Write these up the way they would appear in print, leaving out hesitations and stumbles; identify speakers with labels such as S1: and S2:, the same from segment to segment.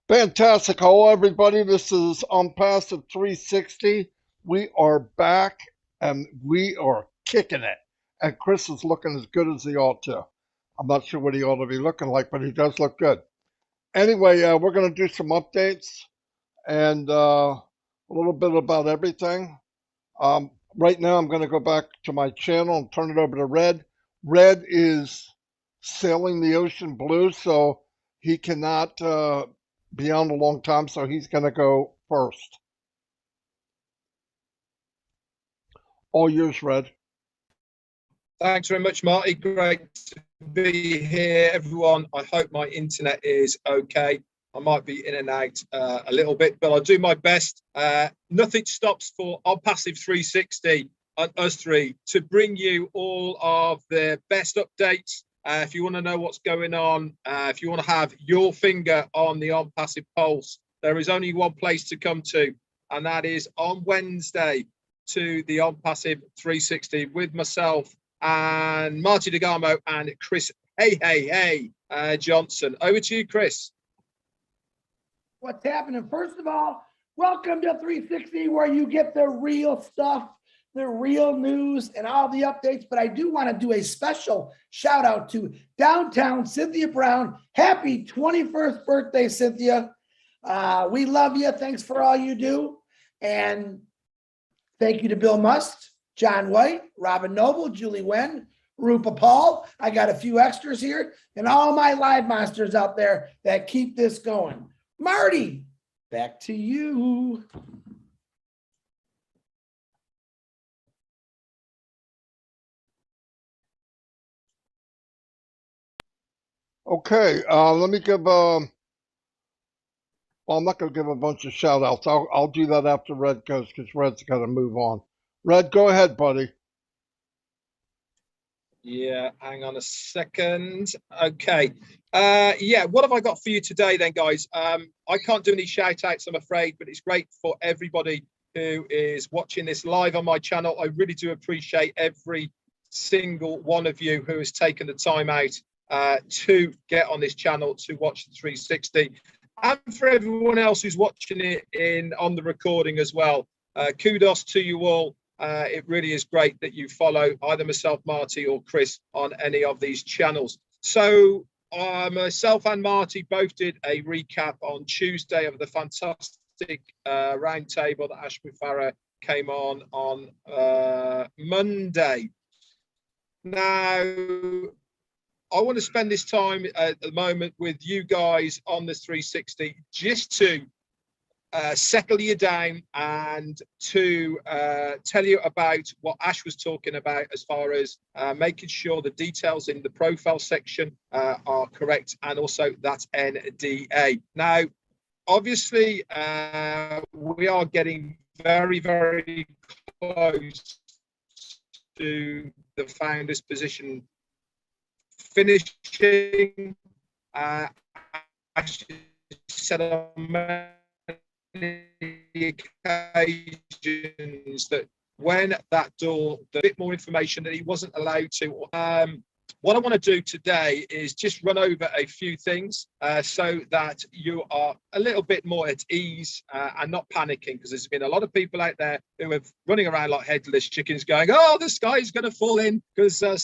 S1: Fantastic. Hello, everybody. This is Unpassive 360. We are back and we are kicking it. And Chris is looking as good as he ought to. I'm not sure what he ought to be looking like, but he does look good. Anyway, we're going to do some updates and a little bit about everything. Right now, I'm going to go back to my channel and turn it over to Red. Red is sailing the ocean blue, so he cannot be on a long time, so he's going to go first. All yours, Red.
S2: Thanks very much, Marty. Great to be here, everyone. I hope my internet is okay. I might be in and out a little bit, but I'll do my best. Nothing stops for Unpassive 360 and us three to bring you all of the best updates. If you want to know what's going on, if you want to have your finger on the Unpassive pulse, there is only one place to come to, and that is on Wednesday to the Unpassive 360 with myself and Marty DeGarmo and Chris Johnson. Over to you, Chris.
S3: What's happening? First of all, welcome to 360, where you get the real stuff, the real news, and all the updates. But I do want to do a special shout out to downtown Cynthia Brown. Happy 21st birthday, Cynthia. We love you. Thanks for all you do. And thank you to Bill Must, John White, Robin Noble, Julie Wen, Rupa Paul. I got a few extras here, and all my live monsters out there that keep this going. Marty, back to you.
S1: Okay, let me give well, I'm not going to give a bunch of shout outs. I'll do that after Red goes because Red's got to move on. Red, go ahead, buddy.
S2: Yeah, hang on a second. Okay. Yeah, what have I got for you today then, guys? I can't do any shout outs, I'm afraid, but it's great for everybody who is watching this live on my channel. I really do appreciate every single one of you who has taken the time out to get on this channel to watch the 360. And for everyone else who's watching it on the recording as well. Kudos to you all. It really is great that you follow either myself, Marty, or Chris on any of these channels. So myself and Marty both did a recap on Tuesday of the fantastic roundtable that Ashby Farah came on Monday. Now, I want to spend this time at the moment with you guys on the 360 just to settle you down and to tell you about what Ash was talking about as far as making sure the details in the profile section are correct, and also that NDA. Now, obviously, we are getting very, very close to the founder's position finishing. Ash said on occasions that when that door, a bit more information that he wasn't allowed to. What I want to do today is just run over a few things so that you are a little bit more at ease and not panicking, because there's been a lot of people out there who are running around like headless chickens going, oh, the sky's going to fall in because I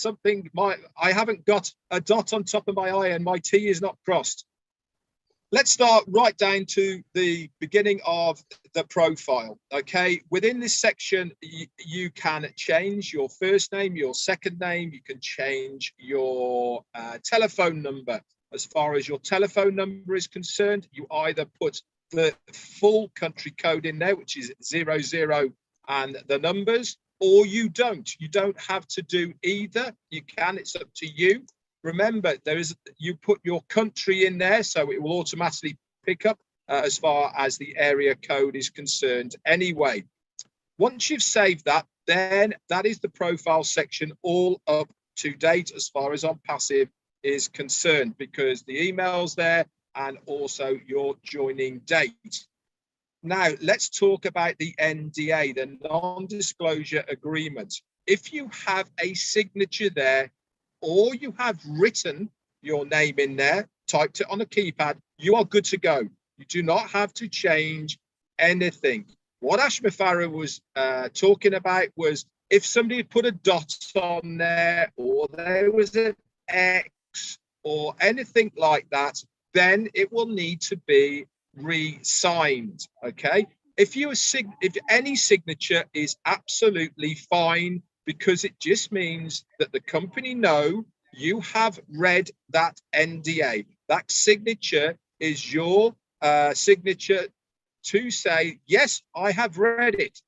S2: haven't got a dot on top of my I and my T is not crossed. Let's start right down to the beginning of the profile, okay? Within this section, you can change your first name, your second name. You can change your telephone number. As far as your telephone number is concerned, you either put the full country code in there, which is 00 and the numbers, or you don't. You don't have to do either. You can, it's up to you. Remember, you put your country in there, so it will automatically pick up as far as the area code is concerned anyway. Once you've saved that, then that is the profile section all up to date as far as Unpassive is concerned, because the email's there and also your joining date. Now, let's talk about the NDA, the non-disclosure agreement. If you have a signature there, or you have written your name in there, typed it on a keypad, you are good to go. You do not have to change anything. What Ashmafara was talking about was if somebody had put a dot on there or there was an X or anything like that, then it will need to be re-signed. Okay. If any signature is absolutely fine, because it just means that the company know you have read that NDA. That signature is your signature to say, yes, I have read it.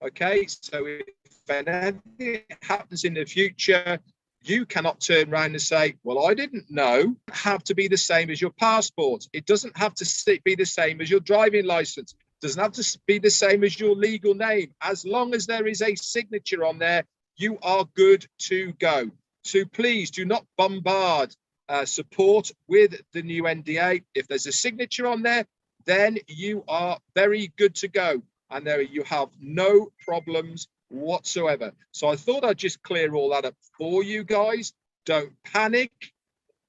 S2: Okay, so if anything happens in the future, you cannot turn around and say, well, I didn't know. It doesn't have to be the same as your passport. It doesn't have to be the same as your driving license. It doesn't have to be the same as your legal name. As long as there is a signature on there, you are good to go. So please do not bombard support with the new NDA. If there's a signature on there, then you are very good to go. And there you have no problems whatsoever. So I thought I'd just clear all that up for you guys. Don't panic.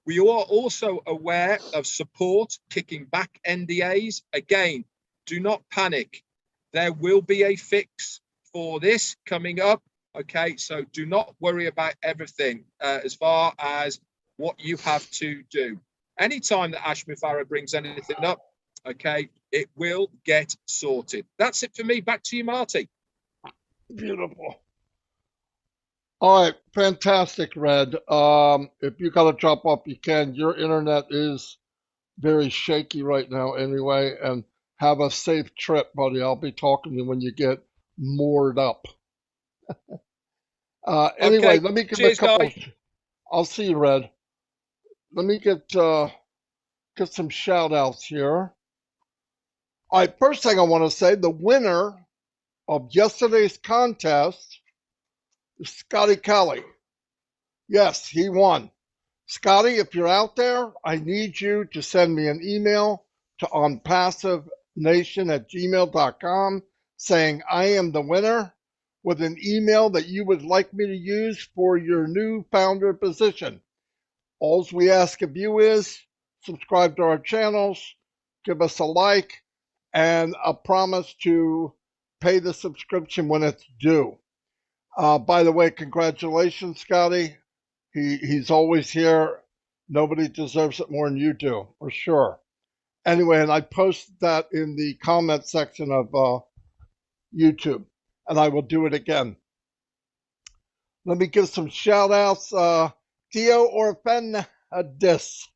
S2: We are also aware of support kicking back NDAs. Again, do not panic. There will be a fix for this coming up. Okay, so do not worry about everything as far as what you have to do. Anytime that Ashmafara brings anything up, okay, it will get sorted. That's it for me. Back to you, Marty.
S1: Beautiful. All right, fantastic, Red. If you got to drop off, you can. Your internet is very shaky right now anyway, and have a safe trip, buddy. I'll be talking to you when you get moored up. Anyway,
S2: Okay.
S1: let me give
S2: Cheers,
S1: a couple.
S2: guys.
S1: I'll see you, Red. Let me get some shout outs here. All right, first thing I want to say, the winner of yesterday's contest is Scotty Kelly. Yes, he won. Scotty, if you're out there, I need you to send me an email to onpassivenation@gmail.com saying I am the winner with an email that you would like me to use for your new founder position. All we ask of you is subscribe to our channels, give us a like, and a promise to pay the subscription when it's due. By the way, congratulations, Scotty. He's always here. Nobody deserves it more than you do, for sure. Anyway, and I posted that in the comment section of YouTube, and I will do it again. Let me give some shout outs. Theo Orphanadis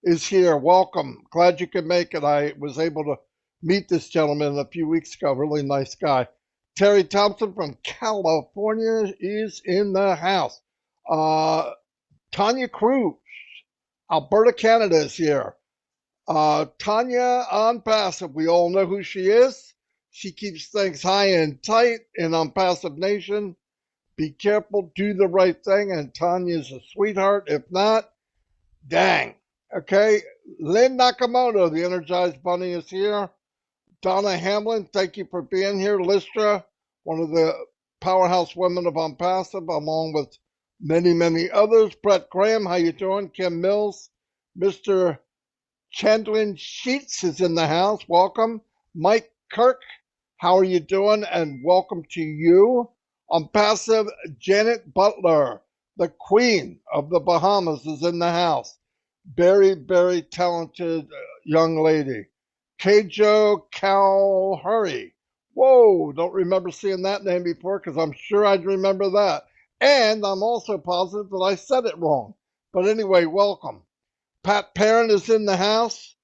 S1: is here. Welcome. Glad you could make it. I was able to meet this gentleman a few weeks ago. Really nice guy. Terry Thompson from California is in the house. Tanya Cruz, Alberta, Canada is here. Tanya on Passive, we all know who she is. She keeps things high and tight in On Passive Nation. Be careful, do the right thing, and Tanya's a sweetheart. If not, dang. Okay, Lynn Nakamoto, the Energized Bunny, is here. Donna Hamlin, thank you for being here. Lystra, one of the powerhouse women of On Passive, along with many, many others. Brett Graham, how you doing? Kim Mills, Mr. Chandlin Sheets is in the house. Welcome. Mike Kirk, how are you doing? And welcome to you. On Passive, Janet Butler, the Queen of the Bahamas, is in the house. Very, very talented young lady. Keijo Calhurry. Whoa, don't remember seeing that name before because I'm sure I'd remember that. And I'm also positive that I said it wrong. But anyway, welcome. Pat Perrin is in the house,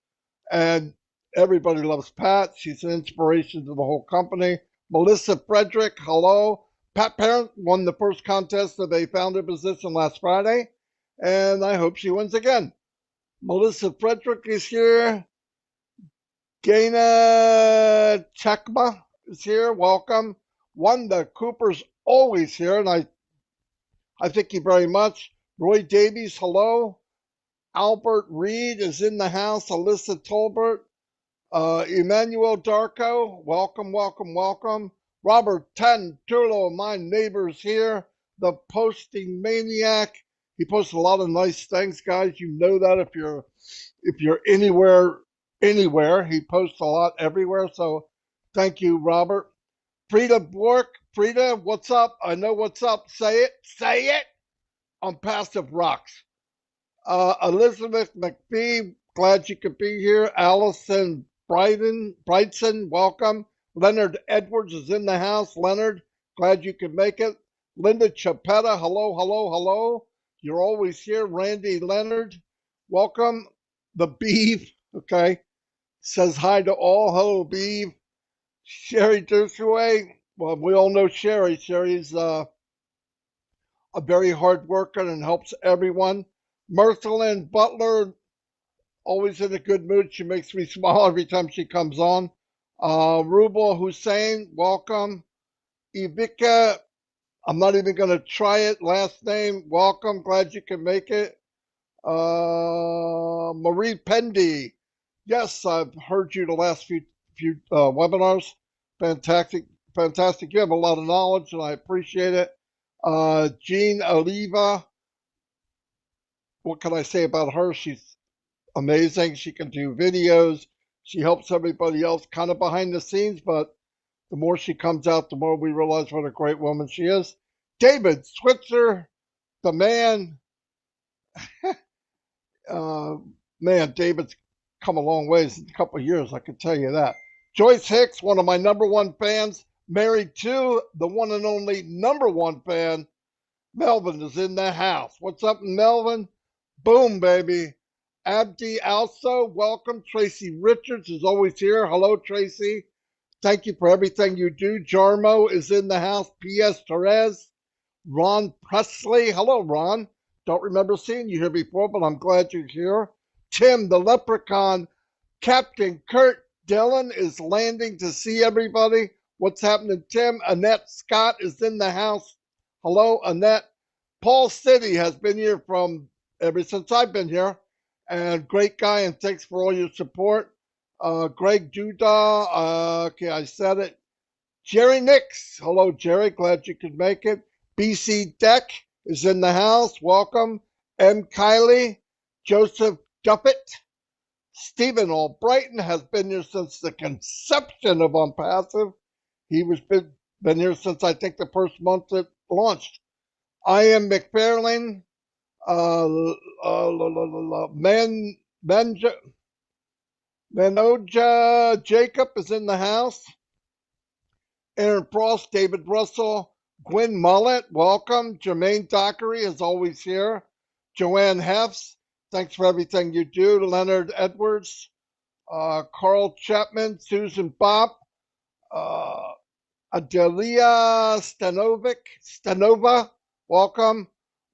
S1: and everybody loves Pat. She's an inspiration to the whole company. Melissa Frederick, hello. Pat Perrin won the first contest of a founder position last Friday, and I hope she wins again. Melissa Frederick is here. Gaina Chekma is here. Welcome. Wanda Cooper's always here, and I thank you very much. Roy Davies, hello. Albert Reed is in the house. Alyssa Tolbert. Emmanuel Darko, welcome, welcome, welcome. Robert Tantulo, my neighbor's here. The Posting Maniac. He posts a lot of nice things, guys. You know that if you're anywhere anywhere. He posts a lot everywhere. So thank you, Robert. Frida Bork. Frida, what's up? I know what's up. Say it. Say it on Passive Rocks. Elizabeth McPhee, glad you could be here. Allison Brightson, welcome. Leonard Edwards is in the house. Leonard, glad you could make it. Linda Chapetta, hello, hello, hello. You're always here. Randy Leonard, welcome. The Beeve, okay, says hi to all. Hello, Beeve. Sherry Dushaway, well, we all know Sherry. Sherry's a very hard worker and helps everyone. Mercelyn Butler, always in a good mood. She makes me smile every time she comes on. Rubal Hussein, welcome. Ivica, I'm not even going to try it. Last name, welcome. Glad you can make it. Marie Pendy, yes, I've heard you the last few webinars. Fantastic, fantastic. You have a lot of knowledge, and I appreciate it. Jean Oliva, what can I say about her? She's amazing. She can do videos. She helps everybody else kind of behind the scenes, but the more she comes out, the more we realize what a great woman she is. David Switzer, the man. Man, David's come a long ways in a couple of years, I can tell you that. Joyce Hicks, one of my number one fans, married to the one and only number one fan. Melvin is in the house. What's up, Melvin? Boom, baby. Abdi also, welcome. Tracy Richards is always here. Hello, Tracy. Thank you for everything you do. Jarmo is in the house. P.S. Therese. Ron Presley. Hello, Ron. Don't remember seeing you here before, but I'm glad you're here. Tim, the leprechaun. Captain Kurt Dillon is landing to see everybody. What's happening, Tim? Annette Scott is in the house. Hello, Annette. Paul City has been here from ever since I've been here. And great guy, and thanks for all your support. Greg Duda, okay, I said it. Jerry Nix, hello, Jerry, glad you could make it. BC Deck is in the house, welcome. M. Kiley, Joseph Duffett, Stephen Albrighton has been here since the conception of Unpassive. He was been here since I think the first month it launched. I am McFarlane. Manoja Jacob is in the house. Aaron Frost, David Russell, Gwen Mullet, welcome. Jermaine Dockery is always here. Joanne Hefts, thanks for everything you do. Leonard Edwards, Carl Chapman, Susan Bopp, Adelia Stanova, welcome.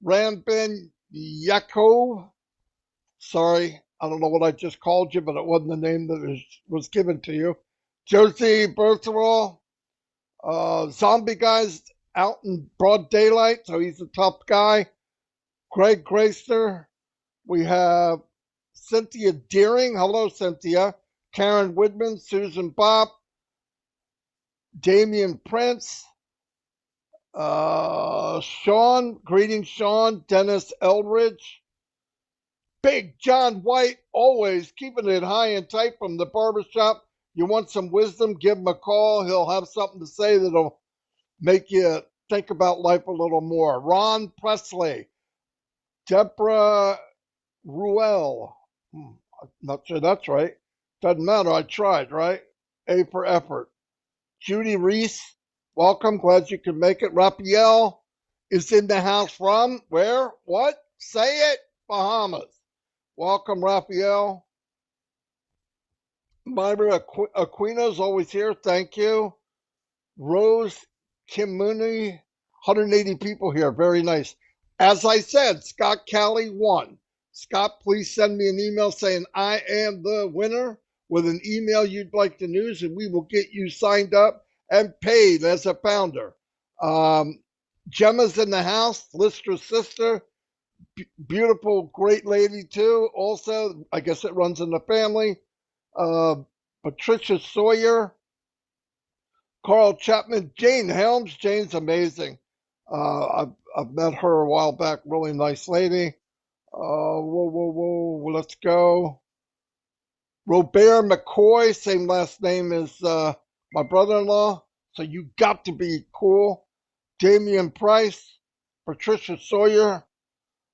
S1: Rambin Yakov, sorry, I don't know what I just called you, but it wasn't the name that was given to you. Josie Bertherall, Zombie Guy's out in broad daylight, so he's a tough guy. Greg Grayster, we have Cynthia Deering, hello Cynthia. Karen Woodman, Susan Bopp, Damian Prince, Sean, greetings Sean, Dennis Eldridge, Big John White, always keeping it high and tight from the barbershop. You want some wisdom, give him a call. He'll have something to say that'll make you think about life a little more. Ron Presley, Deborah Ruel, I'm not sure that's right. Doesn't matter, I tried, right? A for effort. Judy Reese, welcome, glad you could make it. Raphael is in the house from where? What? Say it, Bahamas. Welcome, Raphael. Myra Aquino's always here, thank you. Rose Kimuni, 180 people here, very nice. As I said, Scott Calley won. Scott, please send me an email saying I am the winner with an email you'd like the news, and we will get you signed up and paid as a founder. Gemma's in the house, Listra's sister, beautiful, great lady too. Also, I guess it runs in the family. Patricia Sawyer, Carl Chapman, Jane Helms. Jane's amazing. I've met her a while back. Really nice lady. Whoa. Let's go. Robert McCoy, same last name as my brother-in-law. So you got to be cool. Damian Price, Patricia Sawyer,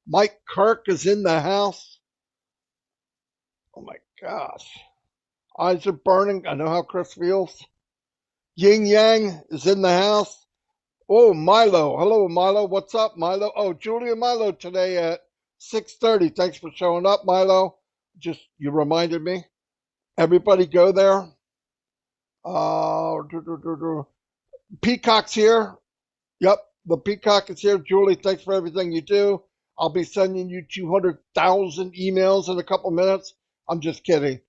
S1: Mike Kirk is in the house. Oh my gosh. Eyes are burning. I know how Chris feels. Yin Yang is in the house. Oh, Milo. Hello, Milo. What's up, Milo? Oh, Julia Milo today at 6:30. Thanks for showing up, Milo. Just you reminded me. Everybody go there. Uh, Peacock's here. Yep, the Peacock is here. Julie, thanks for everything you do. I'll be sending you 200,000 emails in a couple minutes. I'm just kidding.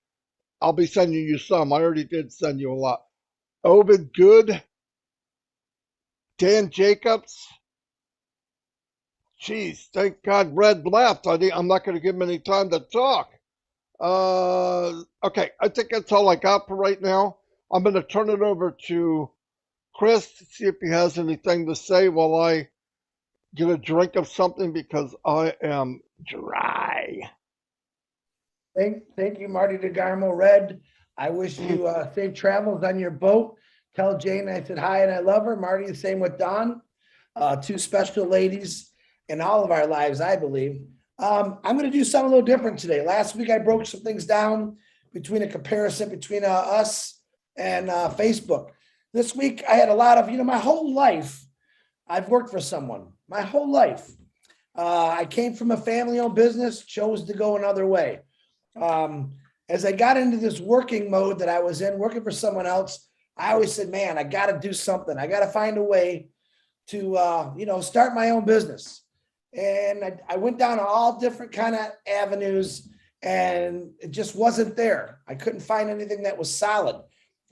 S1: I'll be sending you some. I already did send you a lot. Ovid Good, Dan Jacobs. Jeez, thank God Red left. I'm not going to give him any time to talk. Okay, I think that's all I got for right now. I'm going to turn it over to Chris to see if he has anything to say while I get a drink of something because I am dry.
S3: Thank you, Marty DeGarmo. Red, I wish you safe travels on your boat. Tell Jane I said hi and I love her. Marty, the same with Dawn. Two special ladies in all of our lives, I believe. I'm going to do something a little different today. Last week, I broke some things down between a comparison between us and Facebook. This week, I had a lot of, my whole life, I've worked for someone. My whole life. I came from a family-owned business, chose to go another way. As I got into this working mode that I was in, working for someone else, I always said, man, I got to do something. I got to find a way to, start my own business. And I went down all different kind of avenues and it just wasn't there. I couldn't find anything that was solid.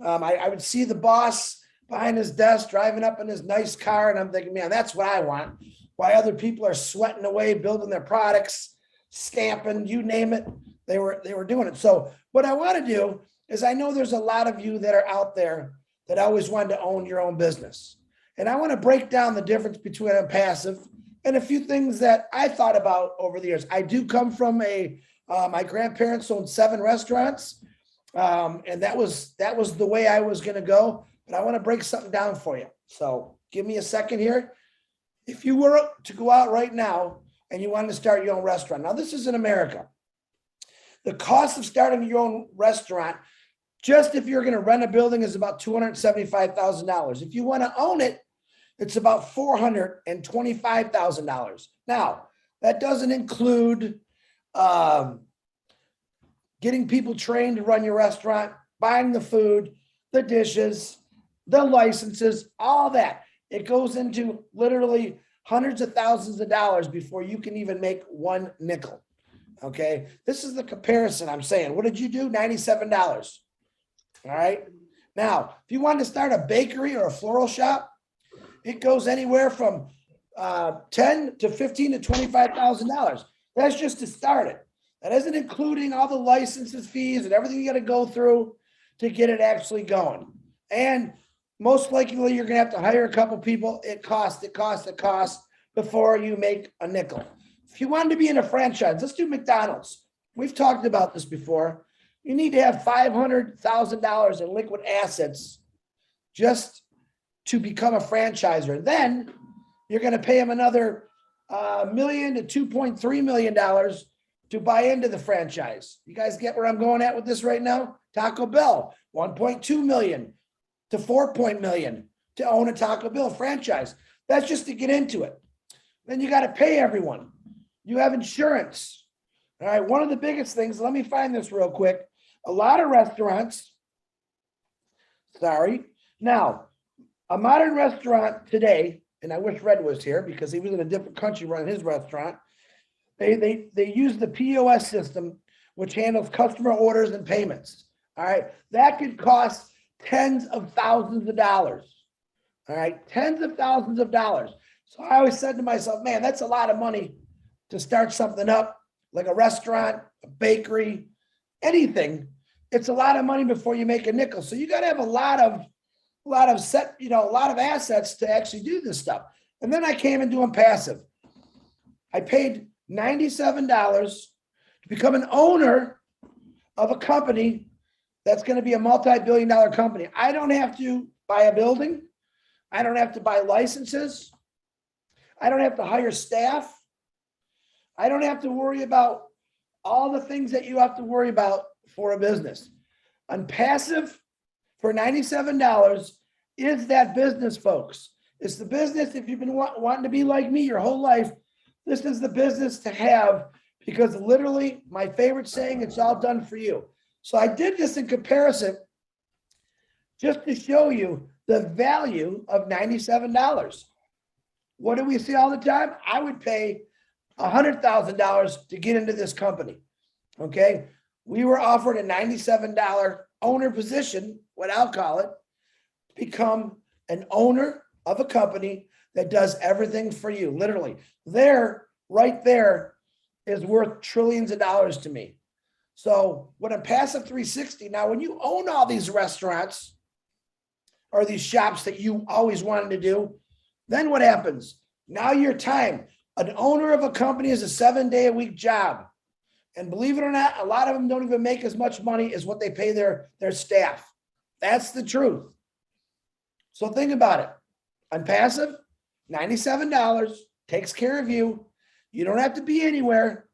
S3: I would see the boss behind his desk driving up in his nice car. And I'm thinking, man, that's what I want. Why other people are sweating away, building their products, stamping, you name it. They were doing it. So what I want to do is I know there's a lot of you that are out there that always wanted to own your own business. And I want to break down the difference between a passive and a few things that I thought about over the years. I do come from my grandparents owned 7 restaurants. And that was the way I was going to go, but I want to break something down for you. So give me a second here. If you were to go out right now and you wanted to start your own restaurant, now this is in America. The cost of starting your own restaurant, just if you're going to rent a building, is about $275,000. If you want to own it, it's about $425,000. Now, that doesn't include getting people trained to run your restaurant, buying the food, the dishes, the licenses, all that. It goes into literally hundreds of thousands of dollars before you can even make one nickel. Okay. This is the comparison I'm saying. What did you do? $97. All right. Now, if you wanted to start a bakery or a floral shop, it goes anywhere from $10 to $15 to $25,000. That's just to start it. That isn't including all the licenses, fees, and everything you got to go through to get it actually going. And most likely, you're going to have to hire a couple people. It costs before you make a nickel. If you wanted to be in a franchise, let's do McDonald's. We've talked about this before. You need to have $500,000 in liquid assets just to become a franchisor. Then you're going to pay them another $1 million to $2.3 million to buy into the franchise. You guys get where I'm going at with this right now? Taco Bell, $1.2 million to $4 million to own a Taco Bell franchise. That's just to get into it. Then you got to pay everyone. You have insurance. All right. One of the biggest things, let me find this real quick. A lot of restaurants, now, a modern restaurant today, and I wish Red was here because he was in a different country running his restaurant. They use the POS system, which handles customer orders and payments. All right. That could cost tens of thousands of dollars. All right. Tens of thousands of dollars. So I always said to myself, man, that's a lot of money to start something up like a restaurant, a bakery, anything. It's a lot of money before you make a nickel. So you got to have a lot of assets to actually do this stuff. And then I came into doing passive. I paid $97 to become an owner of a company that's going to be a multi-billion-dollar company. I don't have to buy a building. I don't have to buy licenses. I don't have to hire staff. I don't have to worry about all the things that you have to worry about for a business. On passive for $97 is that business, folks. It's the business. If you've been wanting to be like me your whole life, this is the business to have, because literally my favorite saying, it's all done for you. So I did this in comparison just to show you the value of $97. What do we see all the time? I would pay $100,000 to get into this company. Okay. We were offered a $97 owner position, what I'll call it, to become an owner of a company that does everything for you. Literally, right there is worth trillions of dollars to me. So when a passive 360, now when you own all these restaurants or these shops that you always wanted to do, then what happens? Now your time, an owner of a company is a 7-day-a-week job. And believe it or not, a lot of them don't even make as much money as what they pay their staff. That's the truth. So think about it. On passive, $97 takes care of you. You don't have to be anywhere.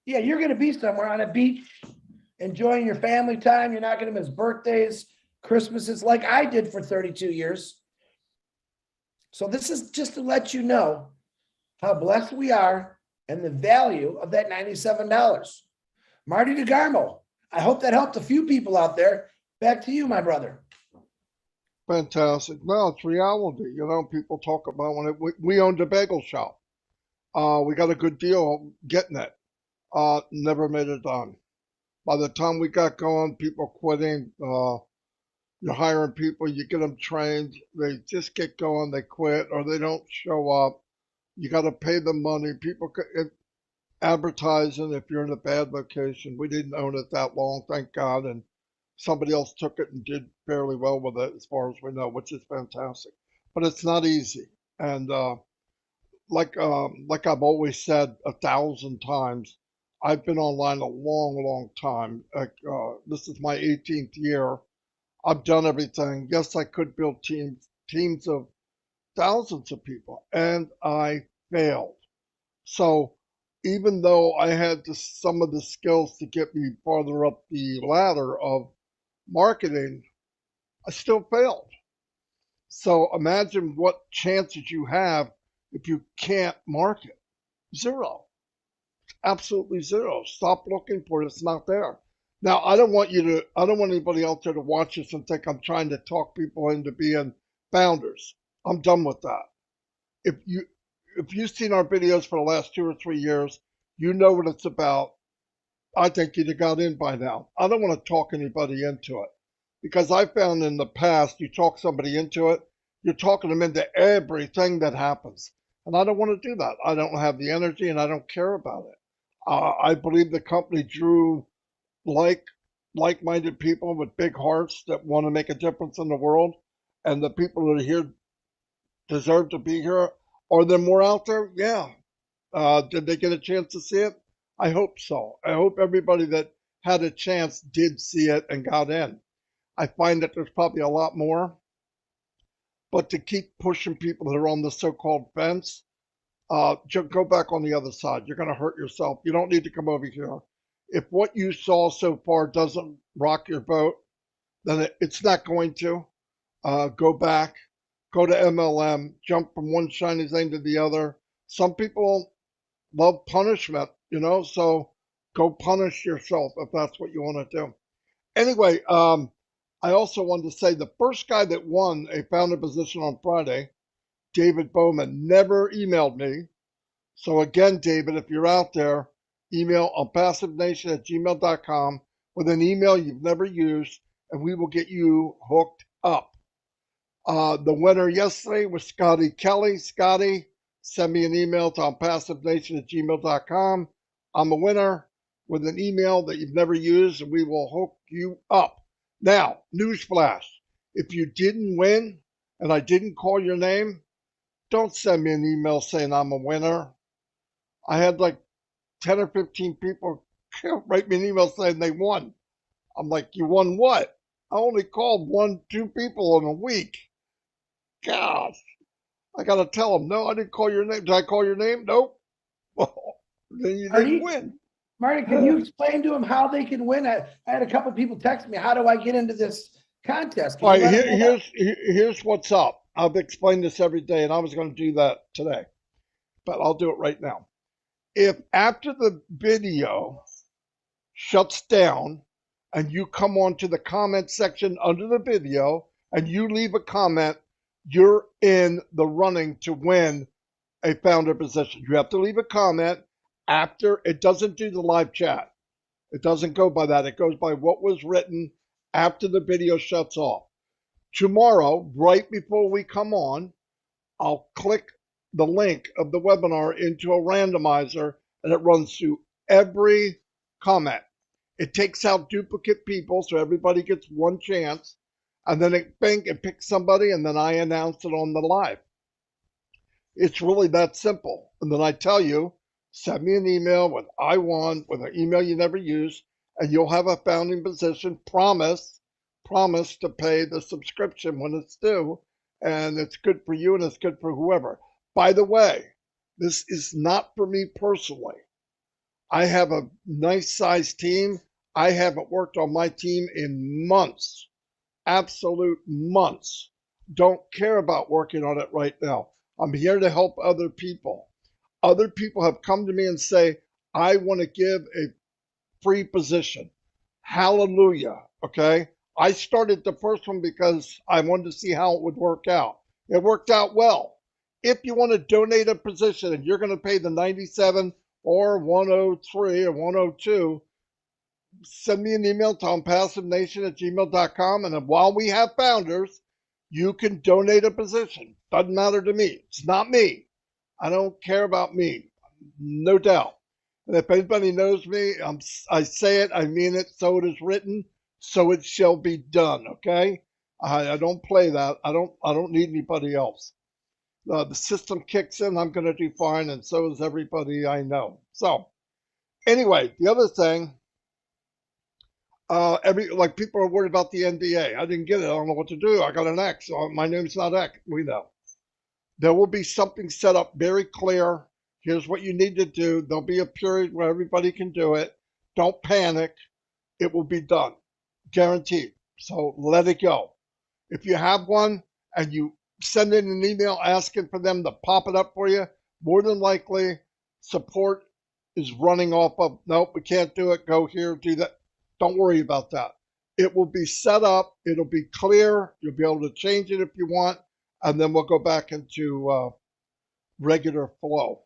S3: Yeah, you're going to be somewhere on a beach, enjoying your family time. You're not going to miss birthdays, Christmases, like I did for 32 years. So this is just to let you know how blessed we are and the value of that $97. Marty DeGarmo, I hope that helped a few people out there. Back to you, my brother.
S1: Fantastic. No, it's reality. You know, people talk about we owned a bagel shop. We got a good deal getting it. Never made it done. By the time we got going, people quitting. You're hiring people, you get them trained. They just get going, they quit, or they don't show up. You got to pay them money. People advertising if you're in a bad location. We didn't own it that long, thank God, and somebody else took it and did fairly well with it, as far as we know, which is fantastic. But it's not easy, and like I've always said 1,000 times, I've been online a long, long time. This is my 18th year. I've done everything. Yes, I could build teams of thousands of people, and I failed. So even though I had some of the skills to get me farther up the ladder of marketing, I still failed. So imagine what chances you have if you can't market. Zero. Absolutely zero. Stop looking for it. It's not there. Now, I don't want anybody out there to watch this and think I'm trying to talk people into being founders. I'm done with that. If you've seen our videos for the last 2 or 3 years, you know what it's about. I think you'd have got in by now. I don't want to talk anybody into it, because I found in the past, you talk somebody into it, you're talking them into everything that happens. And I don't want to do that. I don't have the energy, and I don't care about it. I believe the company drew like-minded people with big hearts that want to make a difference in the world, and the people that are here deserve to be here. Are there more out there? Yeah. Did they get a chance to see it? I hope so. I hope everybody that had a chance did see it and got in. I find that there's probably a lot more, but to keep pushing people that are on the so-called fence, go back on the other side. You're going to hurt yourself. You don't need to come over here. If what you saw so far doesn't rock your boat, then it's not going to. Go back, go to MLM, jump from one shiny thing to the other. Some people love punishment, so go punish yourself if that's what you want to do. Anyway, I also wanted to say the first guy that won a founder position on Friday, David Bowman, never emailed me. So again, David, if you're out there, email onpassivenation@gmail.com with an email you've never used, and we will get you hooked up. The winner yesterday was Scotty Kelly. Scotty, send me an email to onpassivenation@gmail.com. I'm a winner with an email that you've never used, and we will hook you up. Now, newsflash. If you didn't win and I didn't call your name, don't send me an email saying I'm a winner. I had like 10 or 15 people write me an email saying they won. I'm like, you won what? I only called 2 people in a week. Gosh, I got to tell them, no, I didn't call your name. Did I call your name? Nope. Well, then you didn't
S3: Marty,
S1: win.
S3: Marty, can you explain to them how they can win? I had a couple of people text me, how do I get into this contest? Can
S1: All
S3: you
S1: right,
S3: let them know that?
S1: here's what's up. I've explained this every day, and I was going to do that today, but I'll do it right now. If after the video shuts down and you come onto the comment section under the video and you leave a comment, you're in the running to win a founder position. You have to leave a comment after. It doesn't do the live chat. It doesn't go by that. It goes by what was written after the video shuts off. Tomorrow, right before we come on, I'll click the link of the webinar into a randomizer, and it runs through every comment. It takes out duplicate people, so everybody gets one chance, and then it picks somebody, and then I announce it on the live. It's really that simple. And then I tell you, send me an email with I won, with an email you never use, and you'll have a founding position. Promise to pay the subscription when it's due, and it's good for you and it's good for whoever. By the way, this is not for me personally. I have a nice sized team. I haven't worked on my team in months, absolute months. Don't care about working on it right now. I'm here to help other people. Other people have come to me and say, I want to give a free position. Hallelujah. Okay. I started the first one because I wanted to see how it would work out. It worked out well. If you want to donate a position and you're going to pay the 97 or 103 or 102, send me an email, tompassivenation@gmail.com. And then while we have founders, you can donate a position. Doesn't matter to me. It's not me. I don't care about me. No doubt. And if anybody knows me, I say it, I mean it, so it is written, so it shall be done. Okay? I don't play that. I don't need anybody else. The system kicks in, I'm going to do fine, and so is everybody I know. So, anyway, the other thing, like people are worried about the NDA. I didn't get it. I don't know what to do. I got an X. My name's not X. We know. There will be something set up very clear. Here's what you need to do. There'll be a period where everybody can do it. Don't panic. It will be done. Guaranteed. So let it go. If you have one and you send in an email asking for them to pop it up for you, more than likely support is running off of, nope, we can't do it. Go here, do that. Don't worry about that. It will be set up. It'll be clear. You'll be able to change it if you want. And then we'll go back into regular flow.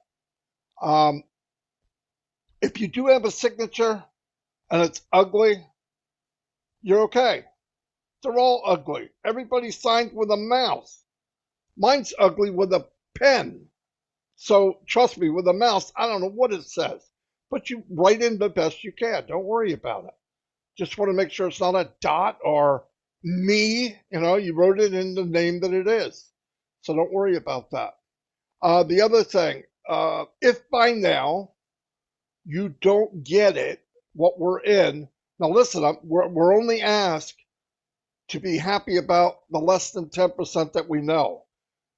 S1: If you do have a signature and it's ugly, you're okay. They're all ugly. Everybody signed with a mouse. Mine's ugly with a pen. So trust me, with a mouse, I don't know what it says. But you write in the best you can. Don't worry about it. Just want to make sure it's not a dot or me. You wrote it in the name that it is. So don't worry about that. The other thing, if by now you don't get it, what we're in, now listen, we're only asked to be happy about the less than 10% that we know.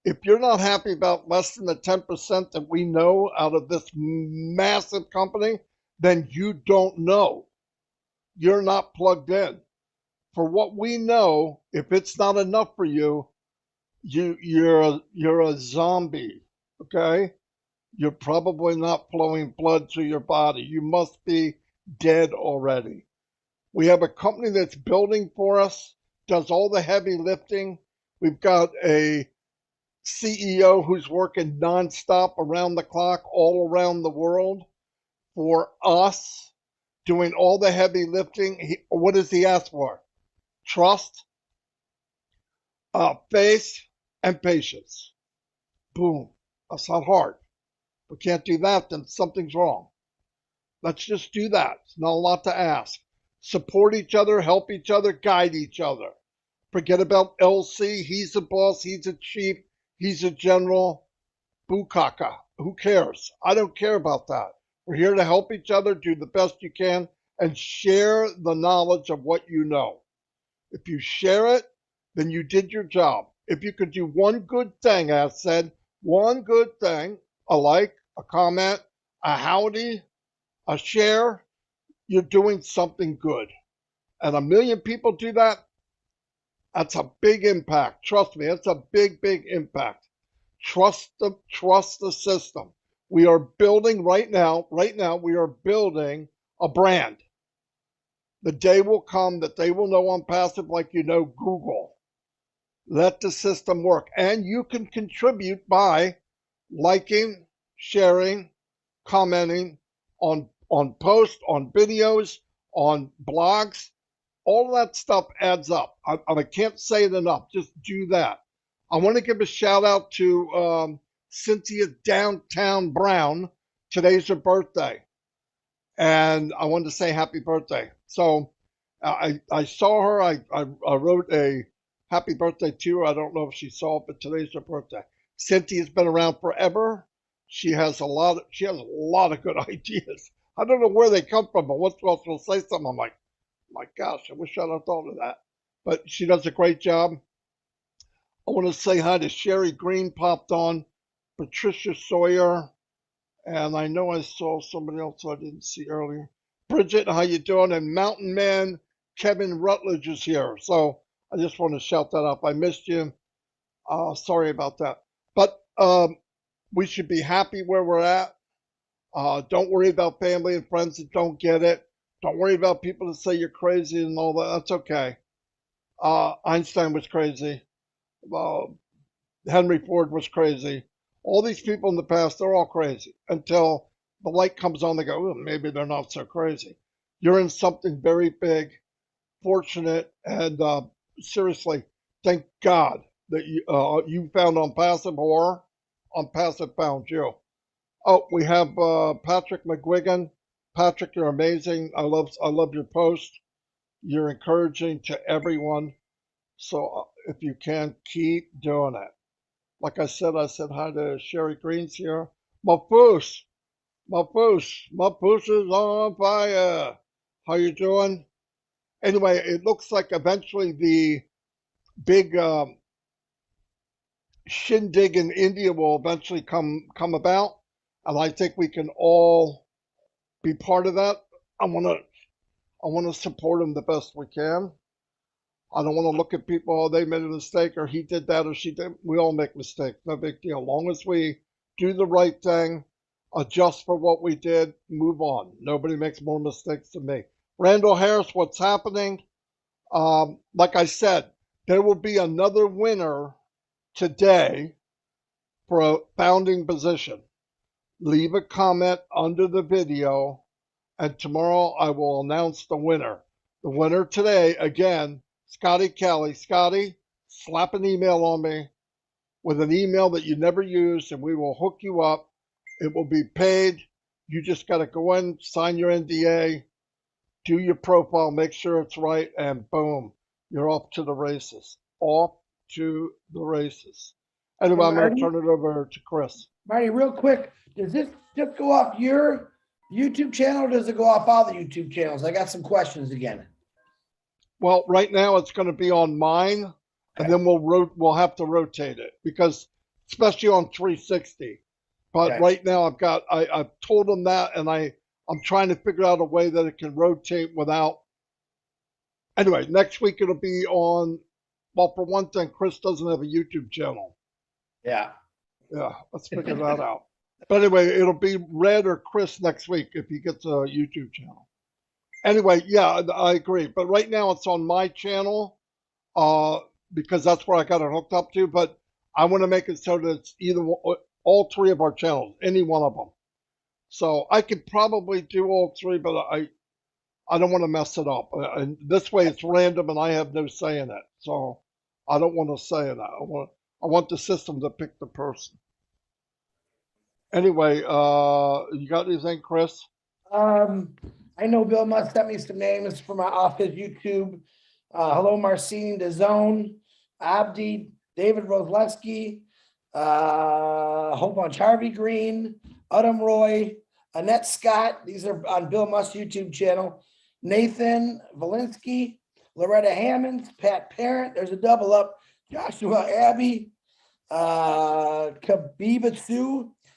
S1: If you're not happy about less than the 10% that we know out of this massive company, then you don't know. You're not plugged in. For what we know, if it's not enough for you, you're a zombie, okay? You're probably not flowing blood through your body. You must be dead already. We have a company that's building for us, does all the heavy lifting. We've got a CEO who's working nonstop around the clock all around the world for us, doing all the heavy lifting. What does he ask for? Trust, faith, and patience. Boom. That's not hard. If we can't do that, then something's wrong. Let's just do that. It's not a lot to ask. Support each other, help each other, guide each other. Forget about LC. He's a boss. He's a chief. He's a general. Bukaka. Who cares? I don't care about that. We're here to help each other, do the best you can, and share the knowledge of what you know. If you share it, then you did your job. If you could do one good thing, as said, one good thing, a like, a comment, a howdy, a share, you're doing something good. And a million people do that, that's a big impact. Trust me, it's a big, big impact. Trust the system. We are building right now, we are building a brand. The day will come that they will know on passive like you know Google. Let the system work. And you can contribute by liking, sharing, commenting on posts, on videos, on blogs. All of that stuff adds up. I can't say it enough. Just do that. I want to give a shout out to Cynthia Downtown Brown. Today's her birthday. And I wanted to say happy birthday. So I saw her. I wrote a happy birthday to her. I don't know if she saw it, but today's her birthday. Cynthia's been around forever. She has a lot of good ideas. I don't know where they come from, but once she'll say something, I'm like, my gosh, I wish I'd have thought of that. But she does a great job. I want to say hi to Sherry Green, popped on, Patricia Sawyer, and I know I saw somebody else I didn't see earlier. Bridget, how you doing? And Mountain Man Kevin Rutledge is here. So I just want to shout that out. I missed you. Sorry about that. But we should be happy where we're at. Don't worry about family and friends that don't get it. Don't worry about people that say you're crazy and all that. That's okay. Einstein was crazy. Henry Ford was crazy. All these people in the past, they're all crazy until the light comes on. They go, oh, maybe they're not so crazy. You're in something very big, fortunate, and seriously, thank God that you found On Passive or On Passive found you. Oh, we have Patrick McGuigan. Patrick, you're amazing. I love your post. You're encouraging to everyone. So if you can, keep doing it. Like I said hi to Sherry Greens here. Mapus is on fire. How you doing? Anyway, it looks like eventually the big shindig in India will eventually come about, and I think we can all be part of that. I want to support them the best we can. I don't want to look at people, oh, they made a mistake, or he did that, or she did. We all make mistakes. No big deal. As long as we do the right thing, adjust for what we did, move on. Nobody makes more mistakes than me. Randall Harris, what's happening? Like I said, there will be another winner today for a founding position. Leave a comment under the video, and tomorrow I will announce the winner. The winner today, again, Scotty Kelly. Scotty, slap an email on me with an email that you never used, and we will hook you up. It will be paid. You just got to go in, sign your NDA, do your profile, make sure it's right, and boom, you're off to the races. Off to the races. Anyway, I'm going to turn it over to Chris.
S3: Marty, real quick, does this just go off your YouTube channel or does it go off all the YouTube channels? I got some questions again.
S1: Well, right now it's going to be on mine, and then we'll have to rotate it because, especially on 360. But right now I've told them that, and I'm trying to figure out a way that it can rotate without. Anyway, next week it'll be on. Well, for one thing, Chris doesn't have a YouTube channel.
S3: Yeah,
S1: let's figure that out. But anyway, it'll be Red or Chris next week if he gets a YouTube channel. Anyway, yeah, I agree. But right now it's on my channel because that's where I got it hooked up to. But I want to make it so that it's either all three of our channels, any one of them. So I could probably do all three, but I don't want to mess it up. And this way it's random and I have no say in it. So I don't want to say that. I want the system to pick the person. Anyway, you got anything, Chris?
S3: I know Bill Musk sent me some names from off his YouTube. Hello, Marcine DeZone, Abdi, David Rosleski, a whole bunch, Harvey Green, Adam Roy, Annette Scott. These are on Bill Musk's YouTube channel. Nathan Valinsky, Loretta Hammonds, Pat Parent. There's a double up. Joshua Abbey, Kabibatsu.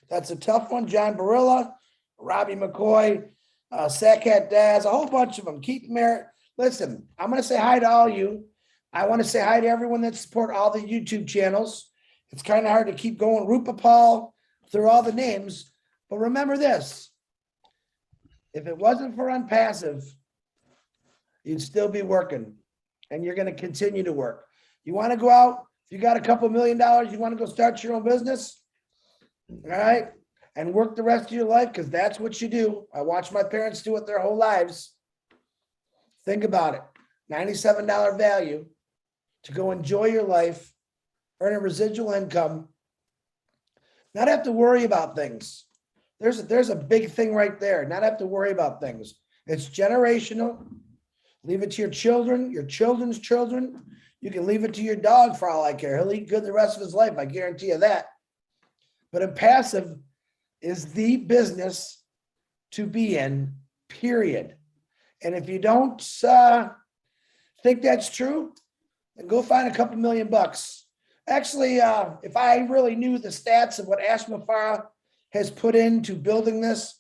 S3: That's a tough one. John Barilla, Robbie McCoy, Sackhat Daz, a whole bunch of them. Keith Merritt. Listen, I'm going to say hi to all you. I want to say hi to everyone that support all the YouTube channels. It's kind of hard to keep going Rupa Paul through all the names. But remember this. If it wasn't for Unpassive, you'd still be working. And you're going to continue to work. You want to go out, if you got a couple $1 million, you want to go start your own business, all right, and work the rest of your life, because that's what you do. I watched my parents do it their whole lives. Think about it. $97 value to go enjoy your life, earn a residual income, not have to worry about things. There's a big thing right there. Not have to worry about things. It's generational. Leave it to your children, your children's children. You can leave it to your dog for all I care. He'll eat good the rest of his life. I guarantee you that. But Impassive is the business to be in, period. And if you don't think that's true, then go find a couple $1 million. Actually, if I really knew the stats of what Ashma Farah has put into building this,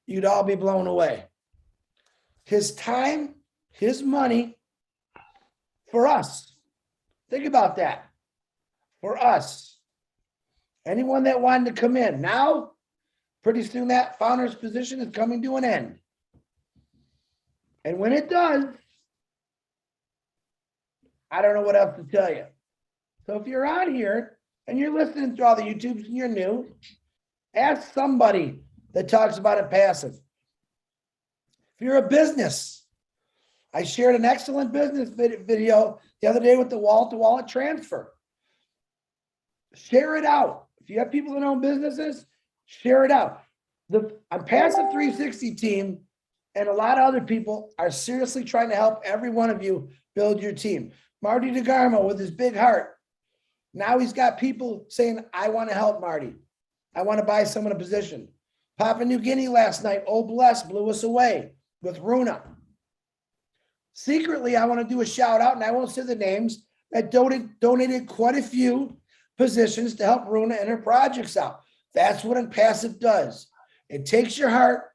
S3: you'd all be blown away. His time, his money, for us. Think about that. For us. Anyone that wanted to come in. Now, pretty soon that founder's position is coming to an end. And when it does, I don't know what else to tell you. So if you're on here and you're listening to all the YouTubes and you're new, ask somebody that talks about it passive. If you're a business, I shared an excellent business video the other day with the wallet-to-wallet transfer. Share it out. If you have people that own businesses, share it out. The Passive 360 team and a lot of other people are seriously trying to help every one of you build your team. Marty DeGarmo with his big heart. Now he's got people saying, I want to help Marty. I want to buy someone a position. Papua New Guinea last night, oh bless, blew us away with Runa. Secretly, I want to do a shout out, and I won't say the names, that donated quite a few positions to help Runa and her projects out. That's what Impassive does. It takes your heart.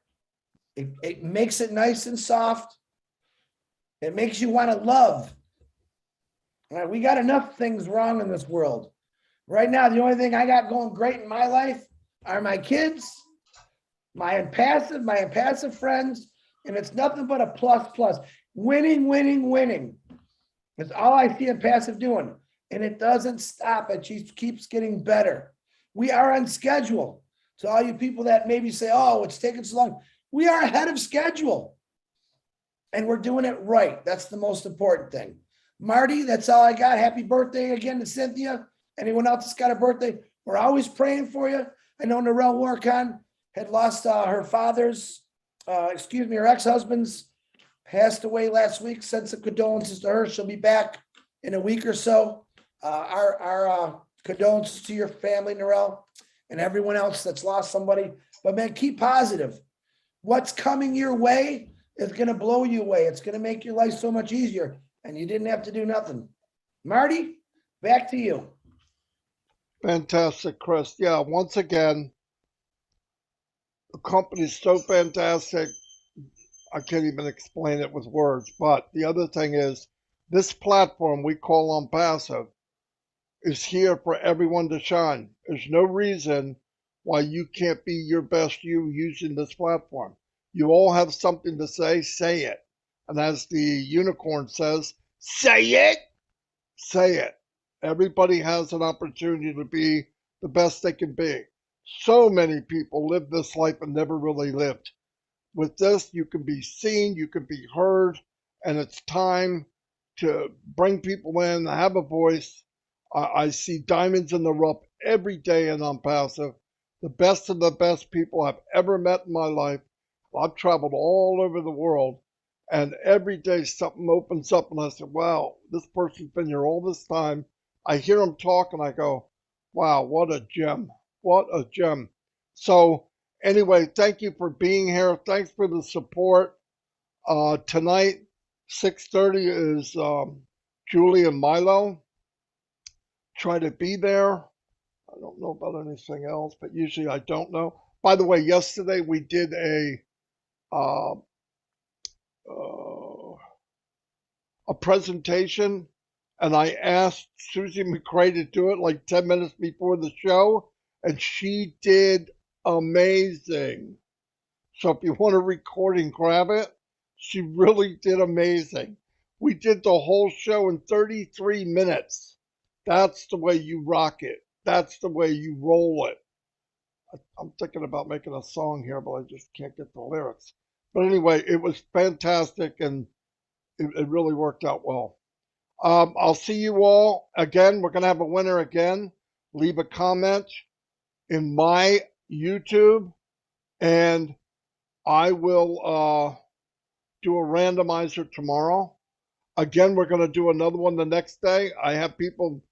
S3: It makes it nice and soft. It makes you want to love. All right, we got enough things wrong in this world. Right now, the only thing I got going great in my life are my kids, my impassive friends, and it's nothing but a plus. Winning, winning, winning. That's all I see Impassive doing. And it doesn't stop. It just keeps getting better. We are on schedule. So all you people that maybe say, oh, it's taking so long. We are ahead of schedule. And we're doing it right. That's the most important thing. Marty, that's all I got. Happy birthday again to Cynthia. Anyone else that's got a birthday, we're always praying for you. I know Narelle Warcon had lost her ex-husband's passed away last week. Send some condolences to her. She'll be back in a week or so. Our condolences to your family, Narelle, and everyone else that's lost somebody. But man, keep positive. What's coming your way is going to blow you away. It's going to make your life so much easier, and you didn't have to do nothing. Marty, back to you.
S1: Fantastic, Chris. Yeah, once again, the company's so fantastic. I can't even explain it with words. But the other thing is, this platform we call Impassive is here for everyone to shine. There's no reason why you can't be your best you using this platform. You all have something to say it. And as the unicorn says, say it, say it. Everybody has an opportunity to be the best they can be. So many people live this life and never really lived. With this, you can be seen, you can be heard, and it's time to bring people in, have a voice. I see diamonds in the rough every day in Impassive. The best of the best people I've ever met in my life. I've traveled all over the world, and every day something opens up, and I say, wow, this person's been here all this time. I hear them talk, and I go, wow, what a gem. What a gem. So, anyway, thank you for being here. Thanks for the support. Tonight, 6:30 is Julie and Milo. Try to be there. I don't know about anything else, but usually I don't know. By the way, yesterday we did uh, a presentation, and I asked Susie McCray to do it like 10 minutes before the show, and she did amazing. So if you want a recording, grab it. She really did amazing. We did the whole show in 33 minutes. That's the way you rock it. That's the way you roll it. I'm thinking about making a song here, but I just can't get the lyrics. But anyway, it was fantastic, and it really worked out well. I'll see you all again. We're going to have a winner again. Leave a comment in my YouTube, and I will do a randomizer tomorrow. Again, we're going to do another one the next day. I have people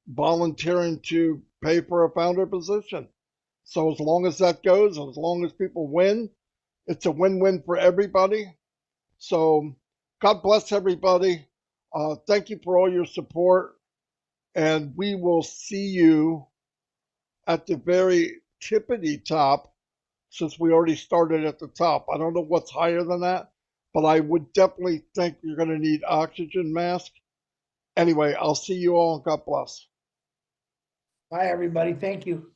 S1: volunteering to pay for a founder position. So as long as that goes, as long as people win, it's a win-win for everybody. So God bless everybody. Thank you for all your support. And we will see you at the very tippity top, since we already started at the top. I don't know what's higher than that, but I would definitely think you're going to need oxygen mask. Anyway, I'll see you all, and God bless.
S3: Bye, everybody. Thank you.